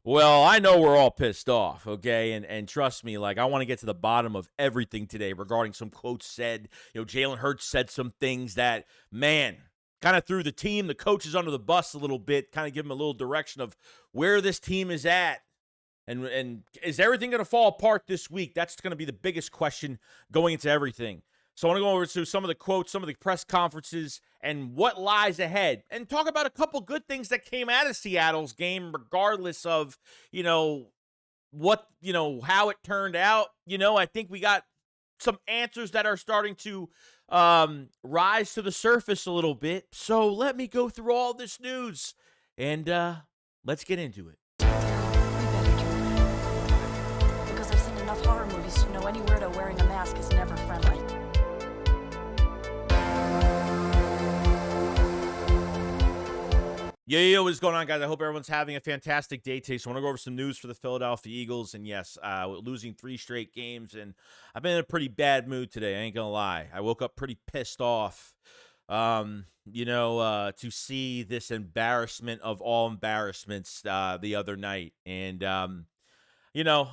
Well, I know we're all pissed off, okay? And trust me, like I want to get to the bottom of everything today regarding some quotes said. Jaylen Herz said some things that, man, kind of threw the team, the coaches under the bus a little bit, kind of give them a little direction of where this team is at. And is everything going to fall apart this week? That's going to be the biggest question going into everything. So I want to go over to some of the quotes, some of the press conferences, and what lies ahead, and talk about a couple good things that came out of Seattle's game, regardless of, how it turned out. I think we got some answers that are starting to rise to the surface a little bit. So let me go through all this news, and let's get into it. Because I've seen enough horror movies to know any weirdo wearing a mask is never friendly. Yo, what's going on, guys? I hope everyone's having a fantastic day today. So I want to go over some news for the Philadelphia Eagles. And yes, losing 3 straight games. And I've been in a pretty bad mood today. I ain't going to lie. I woke up pretty pissed off, to see this embarrassment of all embarrassments the other night. And, I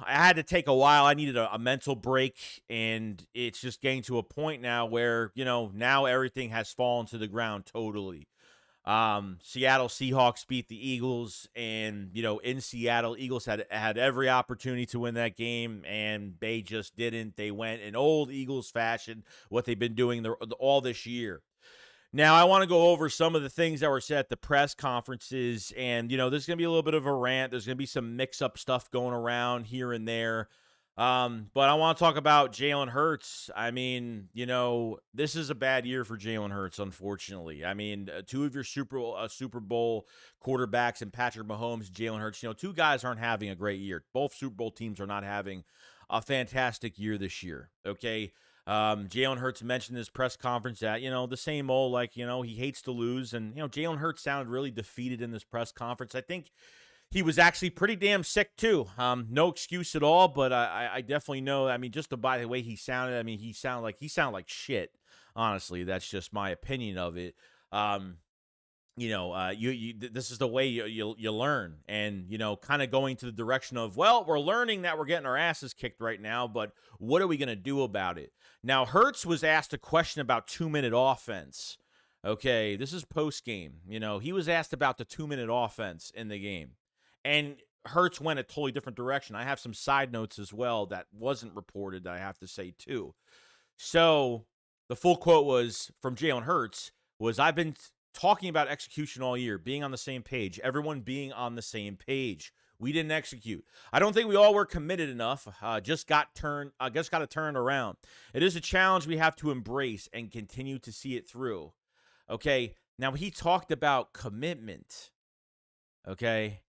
had to take a while. I needed a mental break. And it's just getting to a point now where, now everything has fallen to the ground totally. Seattle Seahawks beat the Eagles, and in Seattle, Eagles had every opportunity to win that game, and they just didn't. They went in old Eagles fashion, what they've been doing all this year. Now, I want to go over some of the things that were said at the press conferences, and there's going to be a little bit of a rant. There's going to be some mix-up stuff going around here and there. But I want to talk about Jaylen Herz. I mean, this is a bad year for Jaylen Herz, unfortunately. I mean, 2 of your Super Bowl quarterbacks and Patrick Mahomes, Jaylen Herz, 2 guys aren't having a great year. Both Super Bowl teams are not having a fantastic year this year. Okay. Jaylen Herz mentioned in his press conference that, the same old, he hates to lose. And, Jaylen Herz sounded really defeated in this press conference. I think he was actually pretty damn sick, too. No excuse at all, but I definitely know. I mean, just by the way he sounded, I mean, he sounded like shit. Honestly, that's just my opinion of it. This is the way you learn, and kind of going to the direction of, well, we're learning that we're getting our asses kicked right now, but what are we gonna do about it? Now, Hertz was asked a question about 2-minute offense. Okay, this is post game. He was asked about the 2-minute offense in the game. And Hertz went a totally different direction. I have some side notes as well that wasn't reported that I have to say too. So the full quote was from Jaylen Herz was, I've been talking about execution all year, being on the same page, everyone being on the same page. We didn't execute. I don't think we all were committed enough. Just got to turn around. It is a challenge we have to embrace and continue to see it through. Okay. Now he talked about commitment. Okay.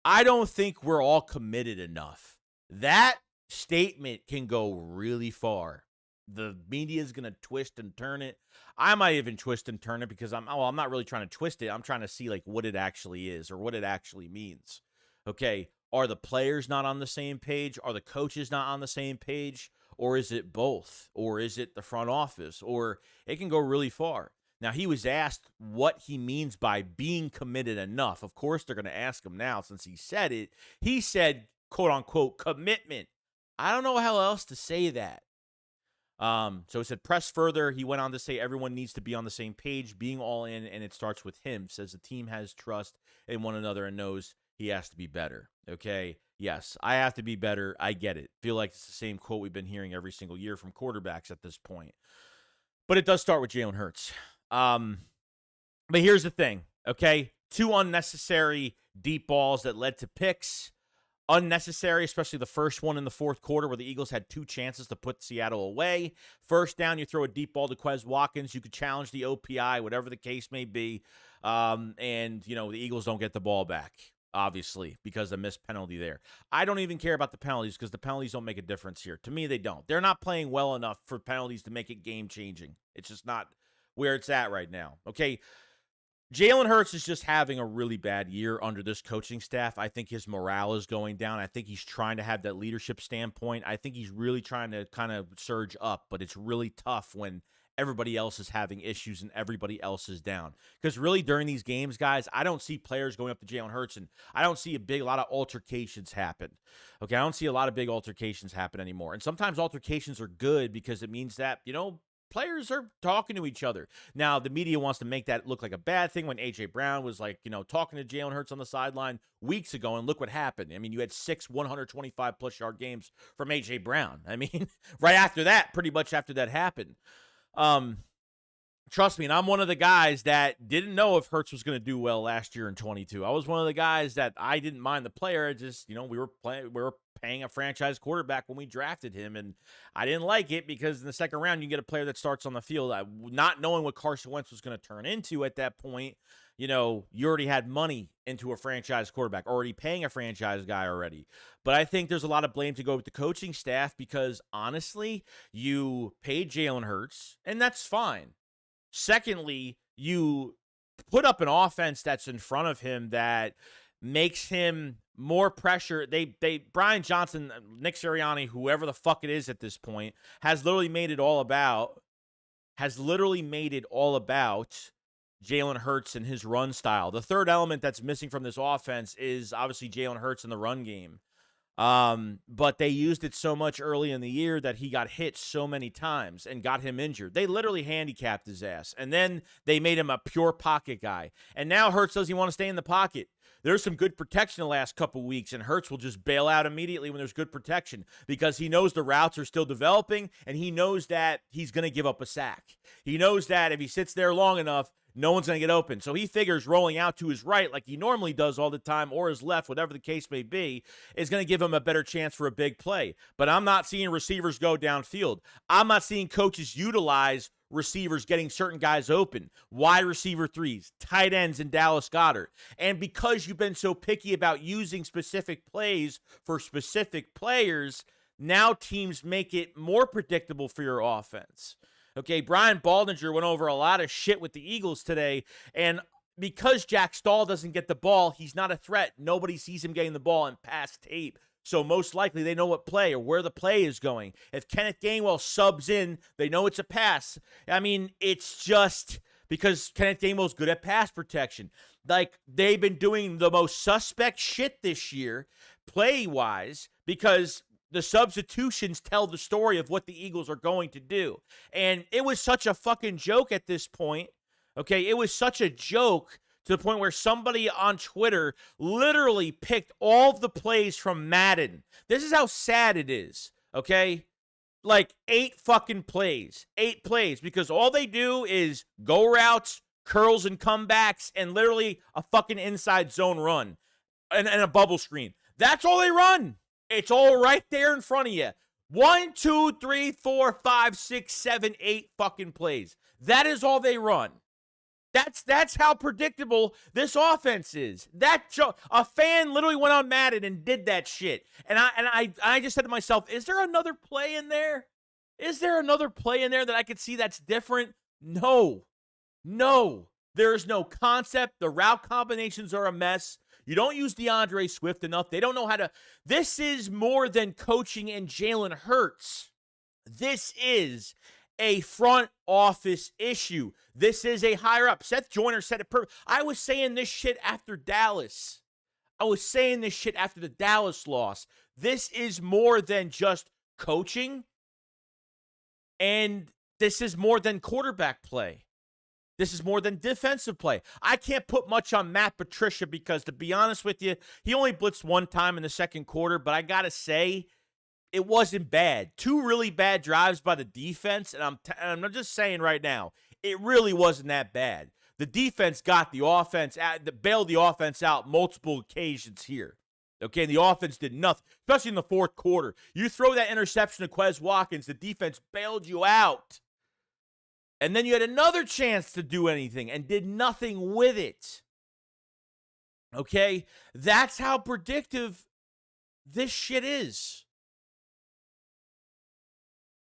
I don't think we're all committed enough. That statement can go really far. The media is going to twist and turn it. I might even twist and turn it because I'm not really trying to twist it. I'm trying to see what it actually is or what it actually means. Okay, are the players not on the same page? Are the coaches not on the same page? Or is it both? Or is it the front office? Or it can go really far. Now, he was asked what he means by being committed enough. Of course, they're going to ask him now since he said it. He said, quote unquote, commitment. I don't know how else to say that. So he said, press further. He went on to say everyone needs to be on the same page, being all in, and it starts with him. Says the team has trust in one another and knows he has to be better. Okay, yes, I have to be better. I get it. Feel like it's the same quote we've been hearing every single year from quarterbacks at this point. But it does start with Jaylen Herz. But here's the thing, okay? 2 unnecessary deep balls that led to picks. Unnecessary, especially the first one in the fourth quarter where the Eagles had 2 chances to put Seattle away. First down, you throw a deep ball to Quez Watkins. You could challenge the OPI, whatever the case may be. And the Eagles don't get the ball back, obviously, because of missed penalty there. I don't even care about the penalties because the penalties don't make a difference here. To me, they don't. They're not playing well enough for penalties to make it game-changing. It's just not where it's at right now, okay? Jaylen Herz is just having a really bad year under this coaching staff. I think his morale is going down. I think he's trying to have that leadership standpoint. I think he's really trying to kind of surge up, but it's really tough when everybody else is having issues and everybody else is down. Because really during these games, guys, I don't see players going up to Jaylen Herz, and I don't see a lot of altercations happen. Okay, I don't see a lot of big altercations happen anymore. And sometimes altercations are good because it means that, players are talking to each other. Now, the media wants to make that look like a bad thing when A.J. Brown was talking to Jaylen Herz on the sideline weeks ago, and look what happened. I mean, you had 6 125-plus yard games from A.J. Brown. I mean, right after that, pretty much after that happened. Trust me, and I'm one of the guys that didn't know if Hertz was going to do well last year in 22. I was one of the guys that I didn't mind the player. Just, we were paying a franchise quarterback when we drafted him, and I didn't like it because in the second round you get a player that starts on the field. Not knowing what Carson Wentz was going to turn into at that point, you already had money into a franchise quarterback, already paying a franchise guy already. But I think there's a lot of blame to go with the coaching staff because, honestly, you paid Jaylen Herz, and that's fine. Secondly, you put up an offense that's in front of him that makes him more pressure. BrianJohnson, Nick Serani, whoever the fuck it is at this point, has literally made it all about Jaylen Herz and his run style. The third element that's missing from this offense is obviously Jaylen Herz in the run game. But they used it so much early in the year that he got hit so many times and got him injured. They literally handicapped his ass. And then they made him a pure pocket guy. And now Hertz doesn't want to stay in the pocket. There's some good protection the last couple weeks, and Hertz will just bail out immediately when there's good protection because he knows the routes are still developing, and he knows that he's going to give up a sack. He knows that if he sits there long enough, no one's going to get open. So he figures rolling out to his right like he normally does all the time, or his left, whatever the case may be, is going to give him a better chance for a big play. But I'm not seeing receivers go downfield. I'm not seeing coaches utilize receivers getting certain guys open. Wide receiver threes, tight ends, and Dallas Goedert. And because you've been so picky about using specific plays for specific players, now teams make it more predictable for your offense. Okay, Brian Baldinger went over a lot of shit with the Eagles today, and because Jack Stahl doesn't get the ball, he's not a threat. Nobody sees him getting the ball in pass tape. So most likely they know what play or where the play is going. If Kenneth Gainwell subs in, they know it's a pass. I mean, it's just because Kenneth Gainwell's good at pass protection. Like, they've been doing the most suspect shit this year, play-wise, because the substitutions tell the story of what the Eagles are going to do. And it was such a fucking joke at this point. Okay, it was such a joke to the point where somebody on Twitter literally picked all of the plays from Madden. This is how sad it is, okay? Like 8 fucking plays. 8 plays, because all they do is go routes, curls and comebacks, and literally a fucking inside zone run and a bubble screen. That's all they run. It's all right there in front of you. 1, 2, 3, 4, 5, 6, 7, 8 fucking plays. That is all they run. That's how predictable this offense is. A fan literally went on Madden and did that shit. And I just said to myself, is there another play in there? Is there another play in there that I could see that's different? No. There's no concept. The route combinations are a mess. You don't use DeAndre Swift enough. They don't know how to. This is more than coaching and Jaylen Herz. This is a front office issue. This is a higher up. Seth Joyner said it perfect. I was saying this shit after Dallas. I was saying this shit after the Dallas loss. This is more than just coaching, and this is more than quarterback play. This is more than defensive play. I can't put much on Matt Patricia because, to be honest with you, he only blitzed one time in the second quarter, but I got to say, it wasn't bad. 2 really bad drives by the defense, and I'm just saying right now, it really wasn't that bad. The defense got the offense, bailed the offense out multiple occasions here. Okay, and the offense did nothing, especially in the fourth quarter. You throw that interception to Quez Watkins, the defense bailed you out. And then you had another chance to do anything and did nothing with it. Okay? That's how predictive this shit is.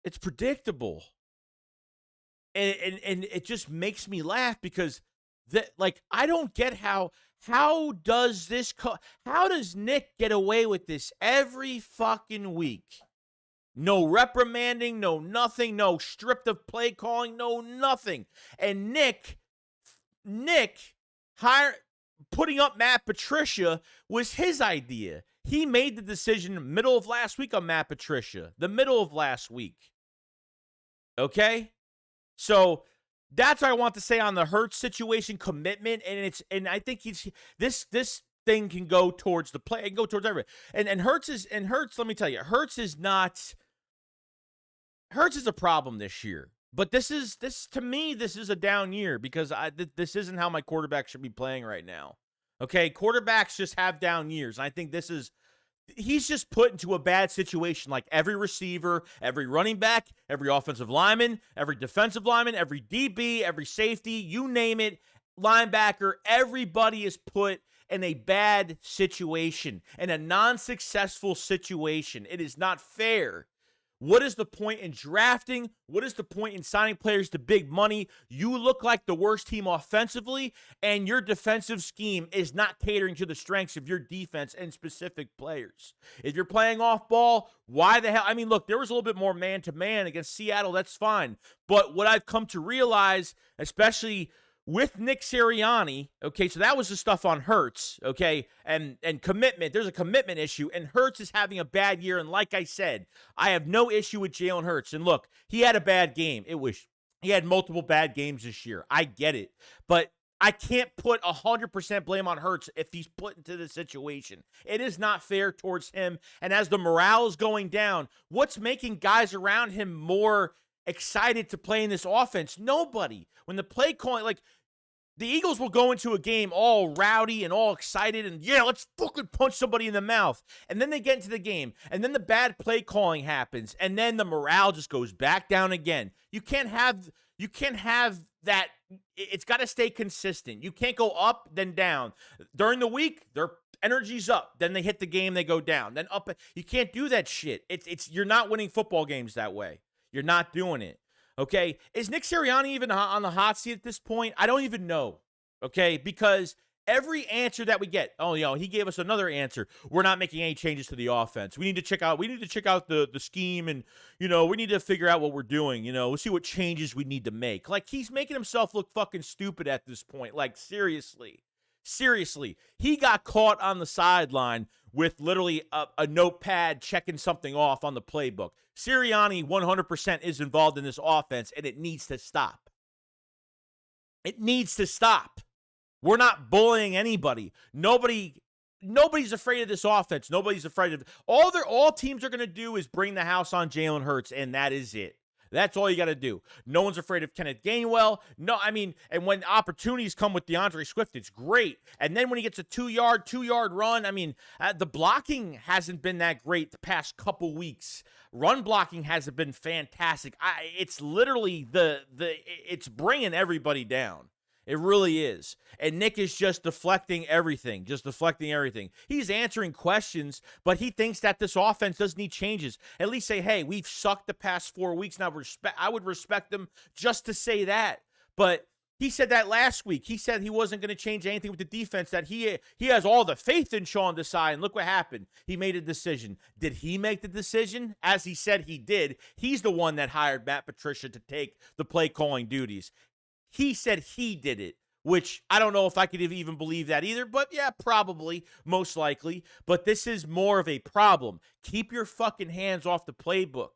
It's predictable. And it just makes me laugh because I don't get how does Nick get away with this every fucking week? No reprimanding, no nothing, no stripped play calling, no nothing. And Nick putting up Matt Patricia was his idea. He made the decision middle of last week on Matt Patricia. The middle of last week. Okay? So that's what I want to say on the Hertz situation, commitment, and I think this thing can go towards the play, it can go towards everything. And Hertz, let me tell you, Hertz is a problem this year. But this to me, this is a down year because this isn't how my quarterback should be playing right now. Okay, quarterbacks just have down years. And I think he's just put into a bad situation like every receiver, every running back, every offensive lineman, every defensive lineman, every DB, every safety, you name it, linebacker, everybody is put in a bad situation, in a non-successful situation. It is not fair. What is the point in drafting? What is the point in signing players to big money? You look like the worst team offensively, and your defensive scheme is not catering to the strengths of your defense and specific players. If you're playing off ball, why the hell? I mean, look, there was a little bit more man-to-man against Seattle. That's fine. But what I've come to realize, especially with Nick Sirianni, okay, so that was the stuff on Hertz, okay, and commitment. There's a commitment issue, and Hertz is having a bad year, and like I said, I have no issue with Jaylen Herz. And look, he had a bad game. He had multiple bad games this year. I get it, but I can't put 100% blame on Hertz if he's put into this situation. It is not fair towards him, and as the morale is going down, what's making guys around him more excited to play in this offense? Nobody. When the play calling, like, the Eagles will go into a game all rowdy and all excited and, yeah, let's fucking punch somebody in the mouth. And then they get into the game, and then the bad play calling happens, and then the morale just goes back down again. You can't have that. It's got to stay consistent. You can't go up, then down. During the week, their energy's up. Then they hit the game, they go down. Then up. You can't do that shit. You're not winning football games that way. You're not doing it. Okay, is Nick Sirianni even on the hot seat at this point? I don't even know, okay, because every answer that we get, he gave us another answer. We're not making any changes to the offense. We need to check out the scheme, and, we need to figure out what we're doing. We'll see what changes we need to make. Like, he's making himself look fucking stupid at this point. Like, seriously, he got caught on the sideline with literally a notepad checking something off on the playbook. Sirianni 100% is involved in this offense, and it needs to stop. It needs to stop. We're not bullying anybody. Nobody's afraid of this offense. Nobody's afraid of all teams are going to do is bring the house on Jaylen Hertz, and that is it. That's all you got to do. No one's afraid of Kenneth Gainwell. No, I mean, and when opportunities come with DeAndre Swift, it's great. And then when he gets a two-yard run, I mean, the blocking hasn't been that great the past couple weeks. Run blocking hasn't been fantastic. It's literally it's bringing everybody down. It really is. And Nick is just deflecting everything. He's answering questions, but he thinks that this offense doesn't need changes. At least say, hey, we've sucked the past 4 weeks. Now I would respect them just to say that. But he said that last week. He said he wasn't going to change anything with the defense, that he has all the faith in Sean Desai, and look what happened. He made a decision. Did he make the decision? As he said he did. He's the one that hired Matt Patricia to take the play calling duties. He said he did it, which I don't know if I could even believe that either, but yeah, probably, most likely. But this is more of a problem. Keep your fucking hands off the playbook.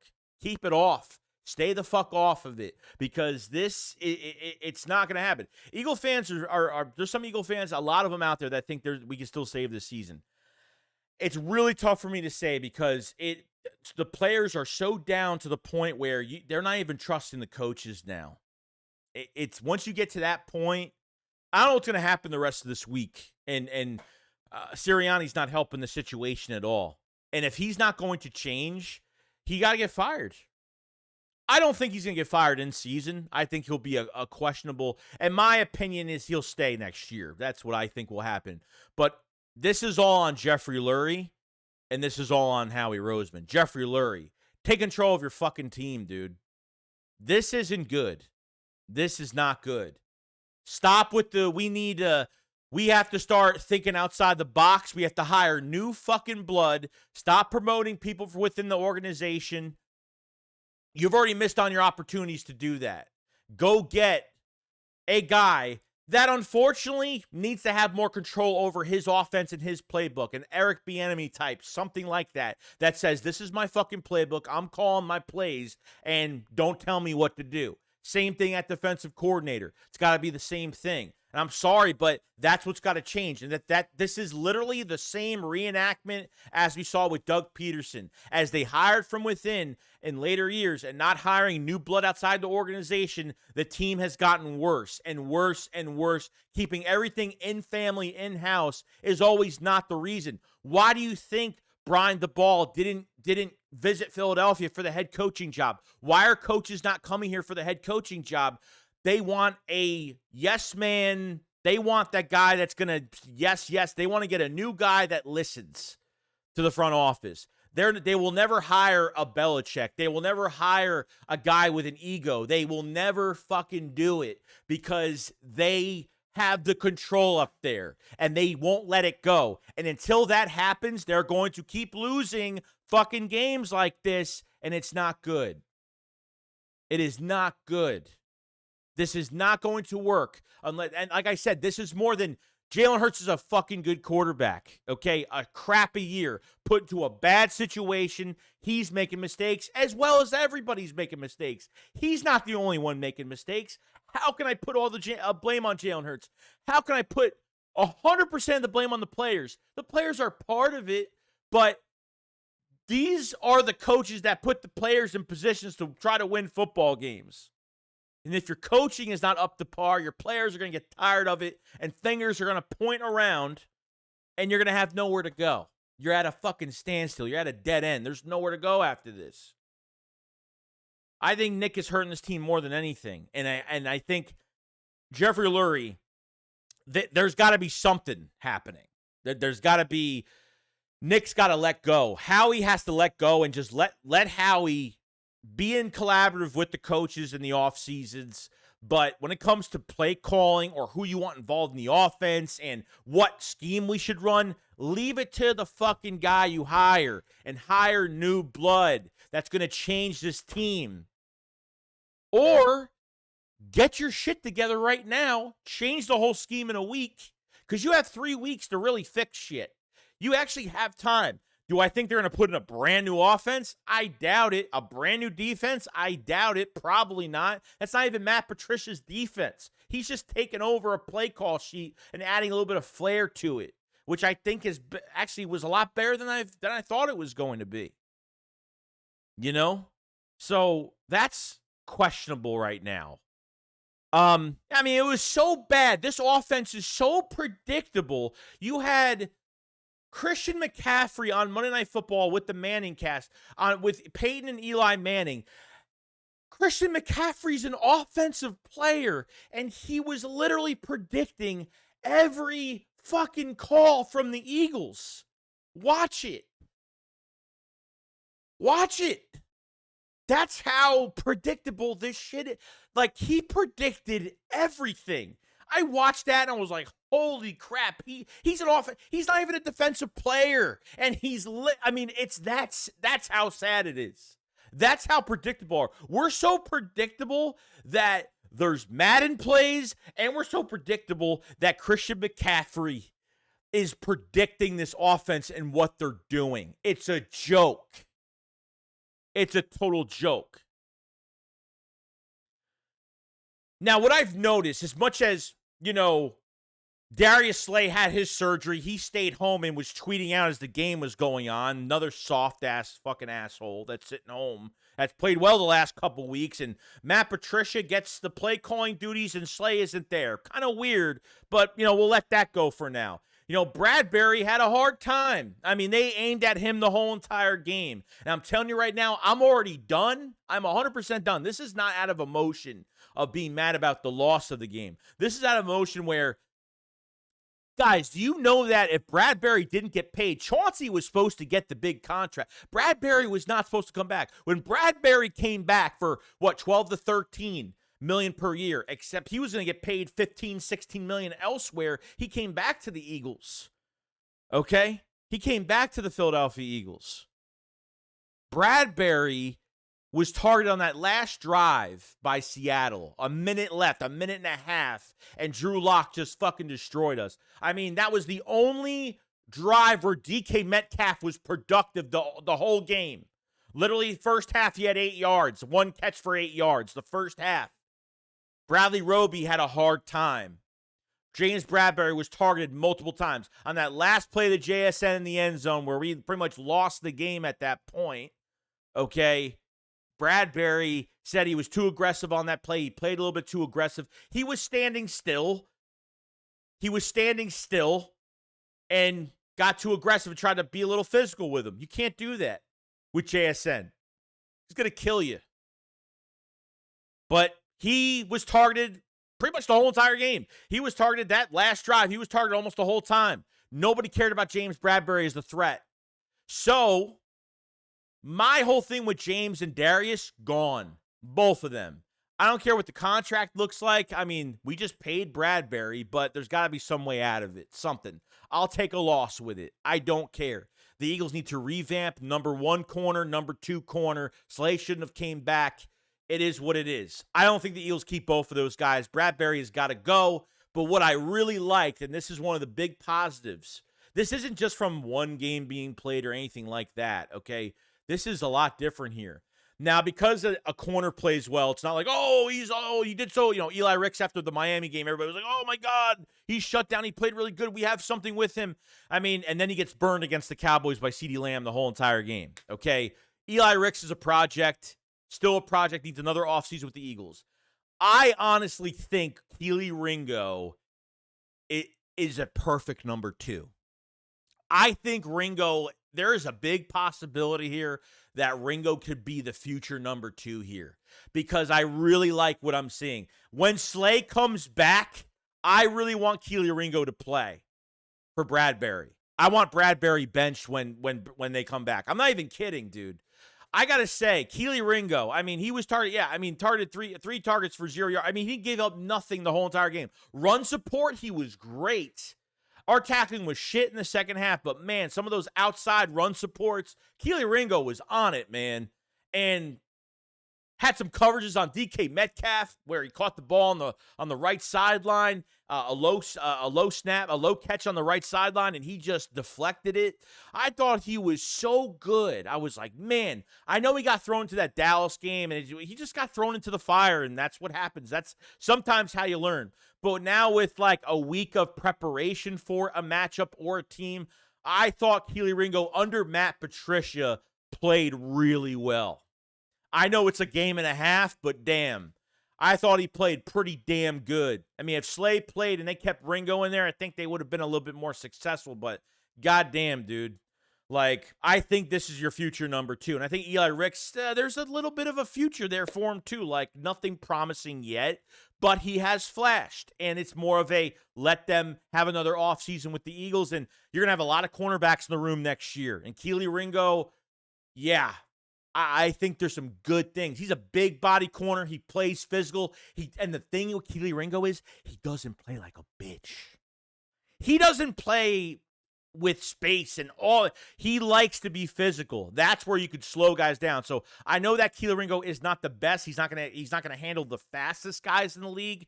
Keep it off. Stay the fuck off of it, because it's not going to happen. Eagle fans there's some Eagle fans, a lot of them out there that think we can still save this season. It's really tough for me to say because the players are so down to the point where they're not even trusting the coaches now. It's once you get to that point, I don't know what's going to happen the rest of this week. And Sirianni's not helping the situation at all. And if he's not going to change, he got to get fired. I don't think he's going to get fired in season. I think he'll be a questionable. And my opinion is he'll stay next year. That's what I think will happen. But this is all on Jeffrey Lurie, and this is all on Howie Roseman. Jeffrey Lurie, take control of your fucking team, dude. This isn't good. This is not good. Stop with we have to start thinking outside the box. We have to hire new fucking blood. Stop promoting people from within the organization. You've already missed on your opportunities to do that. Go get a guy that unfortunately needs to have more control over his offense and his playbook, an Eric Bieniemy type, something like that, that says, this is my fucking playbook, I'm calling my plays, and don't tell me what to do. Same thing at defensive coordinator. It's got to be the same thing. And I'm sorry, but that's what's got to change. And that this is literally the same reenactment as we saw with Doug Peterson. As they hired from within in later years and not hiring new blood outside the organization, the team has gotten worse and worse and worse. Keeping everything in family, in-house is always not the reason. Why do you think Brian DeBall didn't visit Philadelphia for the head coaching job? Why are coaches not coming here for the head coaching job? They want a yes man. They want that guy that's going to yes. They want to get a new guy that listens to the front office. They will never hire a Belichick. They will never hire a guy with an ego. They will never fucking do it because they have the control up there and they won't let it go. And until that happens, they're going to keep losing fucking games like this, and it's not good. It is not good. This is not going to work unless, and like I said, this is more than Jaylen Herz is a fucking good quarterback, okay? A crappy year, put into a bad situation. He's making mistakes as well as everybody's making mistakes. He's not the only one making mistakes. How can I put all the blame on Jaylen Herz? How can I put 100% of the blame on the players? The players are part of it, but these are the coaches that put the players in positions to try to win football games. And if your coaching is not up to par, your players are going to get tired of it, and fingers are going to point around, and you're going to have nowhere to go. You're at a fucking standstill. You're at a dead end. There's nowhere to go after this. I think Nick is hurting this team more than anything. And I think Jeffrey Lurie, there's got to be something happening. There's got to be, Nick's got to let go. Howie has to let go and just let Howie be in collaborative with the coaches in the off seasons. But when it comes to play calling or who you want involved in the offense and what scheme we should run, leave it to the fucking guy you hire and hire new blood that's going to change this team. Or get your shit together right now, change the whole scheme in a week, because you have 3 weeks to really fix shit. You actually have time. Do I think they're going to put in a brand new offense? I doubt it. A brand new defense? I doubt it. Probably not. That's not even Matt Patricia's defense. He's just taking over a play call sheet and adding a little bit of flair to it, which I think is actually was a lot better than I thought it was going to be. You know? So that's questionable right now. I mean, it was so bad. This offense is so predictable. You had Christian McCaffrey on Monday Night Football with the Manning cast, with Peyton and Eli Manning. Christian McCaffrey's an offensive player, and he was literally predicting every fucking call from the Eagles. Watch it. Watch it. That's how predictable this shit is. Like, he predicted everything. I watched that and I was like, holy crap. He's an he's not even a defensive player. And that's how sad it is. That's how predictable we're so predictable that there's Madden plays, and we're so predictable that Christian McCaffrey is predicting this offense and what they're doing. It's a joke. It's a total joke. Now, what I've noticed, as much as, you know, Darius Slay had his surgery, he stayed home and was tweeting out as the game was going on. Another soft-ass fucking asshole that's sitting home, that's played well the last couple weeks, and Matt Patricia gets the play-calling duties and Slay isn't there. Kind of weird, but, you know, we'll let that go for now. You know, Bradberry had a hard time. I mean, they aimed at him the whole entire game. And I'm telling you right now, I'm already done. I'm 100% done. This is not out of emotion of being mad about the loss of the game. This is out of emotion where, guys, do you know that if Bradberry didn't get paid, Chauncey was supposed to get the big contract. Bradberry was not supposed to come back. When Bradberry came back for, 12 to 13 million per year, except he was going to get paid 15, 16 million elsewhere. He came back to the Eagles. Okay? He came back to the Philadelphia Eagles. Bradberry was targeted on that last drive by Seattle. A minute left, a minute and a half, and Drew Lock just fucking destroyed us. I mean, that was the only drive where DK Metcalf was productive the whole game. Literally, first half, he had 8 yards. 1 catch for 8 yards. The first half. Bradley Roby had a hard time. James Bradberry was targeted multiple times. On that last play of the JSN in the end zone where we pretty much lost the game at that point, okay, Bradberry said he was too aggressive on that play. He played a little bit too aggressive. He was standing still. And got too aggressive and tried to be a little physical with him. You can't do that with JSN. He's going to kill you. But he was targeted pretty much the whole entire game. He was targeted that last drive. He was targeted almost the whole time. Nobody cared about James Bradberry as the threat. So, my whole thing with James and Darius, gone. Both of them. I don't care what the contract looks like. I mean, we just paid Bradberry, but there's got to be some way out of it. Something. I'll take a loss with it. I don't care. The Eagles need to revamp number 1 corner, number 2 corner. Slay shouldn't have came back. It is what it is. I don't think the Eagles keep both of those guys. Bradberry has got to go. But what I really liked, and this is one of the big positives, this isn't just from one game being played or anything like that, okay? This is a lot different here. Now, because a corner plays well, it's not like, he did so, Eli Ricks after the Miami game, everybody was like, oh my God, he's shut down, he played really good, we have something with him. I mean, and then he gets burned against the Cowboys by CeeDee Lamb the whole entire game, okay? Eli Ricks is a project, still a project, needs another offseason with the Eagles. I honestly think Kelee Ringo is a perfect number 2. I think Ringo, there is a big possibility here that Ringo could be the future number 2 here because I really like what I'm seeing. When Slay comes back, I really want Kelee Ringo to play for Bradberry. I want Bradberry benched when they come back. I'm not even kidding, dude. I got to say, Kelee Ringo, I mean, he was targeted three targets for 0 yards. I mean, he gave up nothing the whole entire game. Run support, he was great. Our tackling was shit in the second half, but, man, some of those outside run supports, Kelee Ringo was on it, man, and had some coverages on DK Metcalf where he caught the ball on the right sideline, a low catch on the right sideline, and he just deflected it. I thought he was so good. I was like, man, I know he got thrown into that Dallas game, and he just got thrown into the fire, and that's what happens. That's sometimes how you learn. But now with like a week of preparation for a matchup or a team, I thought Kelee Ringo under Matt Patricia played really well. I know it's a game and a half, but damn, I thought he played pretty damn good. I mean, if Slay played and they kept Ringo in there, I think they would have been a little bit more successful, but goddamn, dude. Like, I think this is your future number 2. And I think Eli Ricks, there's a little bit of a future there for him, too. Like, nothing promising yet, but he has flashed. And it's more of a let them have another offseason with the Eagles. And you're going to have a lot of cornerbacks in the room next year. And Kelee Ringo, yeah, I think there's some good things. He's a big body corner. He plays physical. And the thing with Kelee Ringo is he doesn't play like a bitch. He doesn't play with space and all. He likes to be physical. That's where you could slow guys down. So I know that Kelee Ringo is not the best. He's not gonna handle the fastest guys in the league,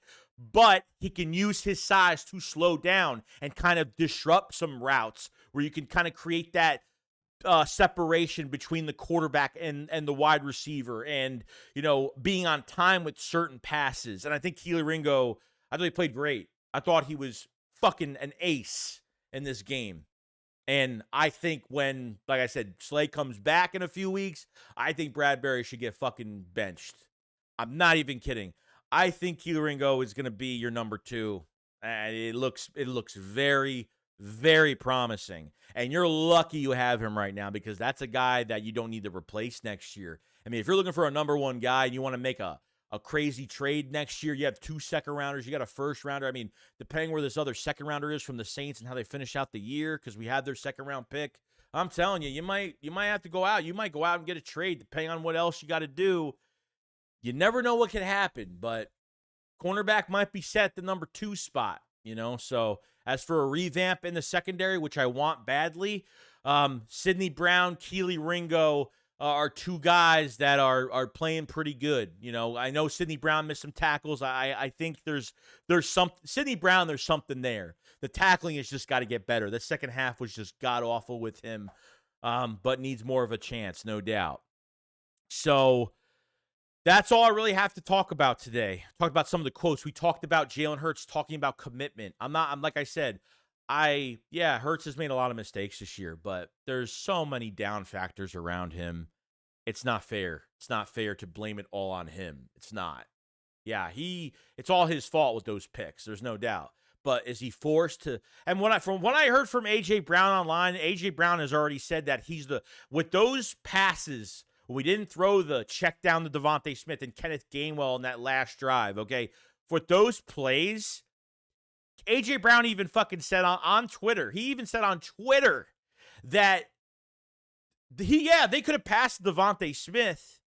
but he can use his size to slow down and kind of disrupt some routes where you can kind of create that separation between the quarterback and the wide receiver and, being on time with certain passes. And I think Kelee Ringo, I thought he played great. I thought he was fucking an ace in this game. And I think when, like I said, Slay comes back in a few weeks, I think Bradberry should get fucking benched. I'm not even kidding. I think Kelee Ringo is going to be your number 2. And it looks very, very promising. And you're lucky you have him right now because that's a guy that you don't need to replace next year. I mean, if you're looking for a number 1 guy and you want to make a crazy trade next year, you have 2 second-rounders, you got a first-rounder. I mean, depending where this other second-rounder is from the Saints and how they finish out the year because we have their second-round pick, I'm telling you, you might have to go out. You might go out and get a trade depending on what else you got to do. You never know what could happen, but cornerback might be set at the number 2 spot, So as for a revamp in the secondary, which I want badly, Sidney Brown, Kelee Ringo, are two guys that are playing pretty good. You know, I know Sidney Brown missed some tackles. I think there's some Sidney Brown. There's something there. The tackling has just got to get better. The second half was just god awful with him, but needs more of a chance, no doubt. So that's all I really have to talk about today. Talked about some of the quotes. We talked about Jaylen Herz talking about commitment. I'm like I said, Hertz has made a lot of mistakes this year, but there's so many down factors around him. It's not fair. It's not fair to blame it all on him. It's not. Yeah, it's all his fault with those picks. There's no doubt. But is he forced to? And from what I heard from AJ Brown online, AJ Brown has already said that with those passes. We didn't throw the check down to Devontae Smith and Kenneth Gainwell in that last drive, okay? For those plays, A.J. Brown even fucking said on Twitter, he even said on Twitter that they could have passed Devontae Smith.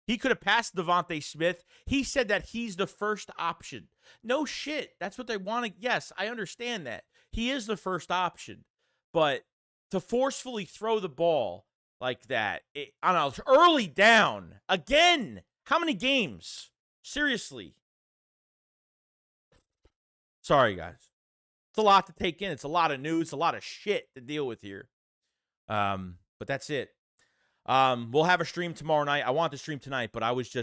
He could have passed Devontae Smith. He said that he's the first option. No shit. That's what they want to. Yes, I understand that. He is the first option. But to forcefully throw the ball like that, on an early down, again, how many games? Seriously. Sorry, guys. It's a lot to take in. It's a lot of news, a lot of shit to deal with here. But that's it. We'll have a stream tomorrow night. I want to stream tonight, but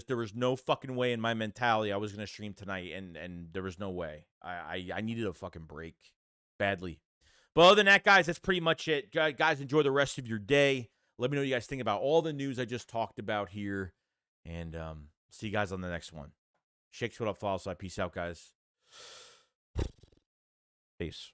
there was no fucking way in my mentality I was going to stream tonight, and there was no way. I needed a fucking break badly. But other than that, guys, that's pretty much it. Guys, enjoy the rest of your day. Let me know what you guys think about all the news I just talked about here. And see you guys on the next one. Shakes, what up, follow, so peace out, guys. Peace.